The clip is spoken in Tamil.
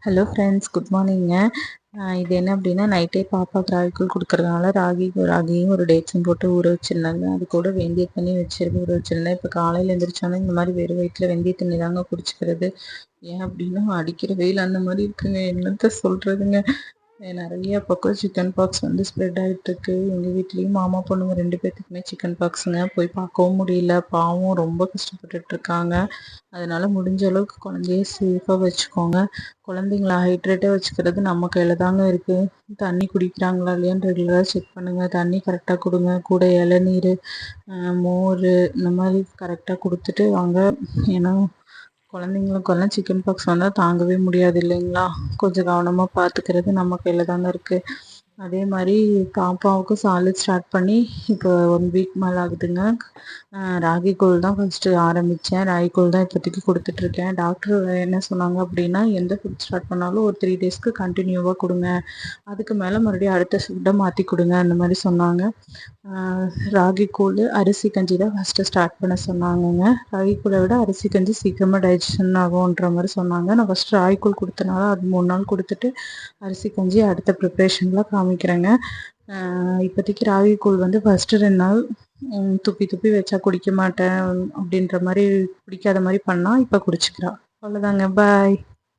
Hello friends, good மார்னிங்க. இது என்ன அப்படின்னா, நைட்டே பாப்பாவுக்கு ராகிக்கூழ் கொடுக்குறதுனால ராகியும் ஒரு டேட்ஸும் போட்டு ஊற வச்சுருந்தாங்க. அது கூட வெந்தய தண்ணி ஊற வச்சுருந்தேன். இப்போ காலையில் எழுந்திரிச்சோன்னே இந்த மாதிரி வெறும் வயிற்றில் வெந்தய தண்ணி தாங்க குடிச்சிக்கிறது. ஏன் அப்படின்னா, அடிக்கிற வெயில் அந்த மாதிரி இருக்குங்க. என்னத்த சொல்கிறதுங்க. நிறைய பக்கம் சிக்கன் பாக்ஸ் ஸ்ப்ரெட் ஆகிட்டுருக்கு. எங்கள் வீட்லேயும் மாமா பொண்ணுங்க 2 பேர்த்துக்குமே சிக்கன் பாக்ஸுங்க. போய் பார்க்கவும் முடியல. பாவம் ரொம்ப கஷ்டப்பட்டுட்ருக்காங்க. அதனால் முடிஞ்ச அளவுக்கு குழந்தைய சேஃபாக வச்சுக்கோங்க. குழந்தைங்கள ஹைட்ரேட்டாக வச்சுக்கிறது நம்ம கையில் தாங்க இருக்குது. தண்ணி குடிக்கிறாங்களா இல்லையான்னு ரெகுலராக செக் பண்ணுங்கள். தண்ணி கரெக்டாக கொடுங்க. கூட இளநீர், மோர் இந்த மாதிரி கரெக்டாக கொடுத்துட்டு வாங்க. ஏன்னா குழந்தைங்களுக்கெல்லாம் சிக்கன் பாக்ஸ் வந்தால் தாங்கவே முடியாது இல்லைங்களா? கொஞ்சம் கவனமாக பார்த்துக்கிறது நம்ம கையில் தாங்க இருக்குது. அதே மாதிரி பாப்பாவுக்கும் சாலிட் ஸ்டார்ட் பண்ணி இப்போ 1 வீக் மேலே ஆகுதுங்க. ராகிக்கூழ் தான் ஃபஸ்ட்டு ஆரம்பித்தேன். ராகிக்கூழ் தான் இப்போதைக்கு கொடுத்துட்ருக்கேன். டாக்டர் என்ன சொன்னாங்க அப்படின்னா, எந்த ஃபுட் ஸ்டார்ட் பண்ணாலும் ஒரு 3 டேஸ்க்கு கண்டினியூவாக கொடுங்க. அதுக்கு மேலே மறுபடியும் அடுத்த ஃபுட்டை மாற்றி கொடுங்க அந்த மாதிரி சொன்னாங்க. ராகிக்கூழ், அரிசி கஞ்சி தான் ஃபஸ்ட்டு ஸ்டார்ட் பண்ண சொன்னாங்கங்க. ராகிக்கூழை விட அரிசி கஞ்சி சீக்கிரமாக டைஜஷன் ஆகுன்ற மாதிரி சொன்னாங்க. நான் ஃபஸ்ட்டு ராகிக்கூழ் கொடுத்தனால அது 3 நாள் கொடுத்துட்டு அரிசி கஞ்சி அடுத்த ப்ரிப்ரேஷனில் காமிக்கிறேங்க. இப்போதைக்கு ராகிக்கூழ் ஃபஸ்ட்டு 2 நாள் துப்பி துப்பி வச்சா குடிக்க மாட்டேன் அப்படின்ற மாதிரி, பிடிக்காத மாதிரி பண்ணால் இப்போ குடிச்சிக்கிறா. அவ்வளோதாங்க. பாய்.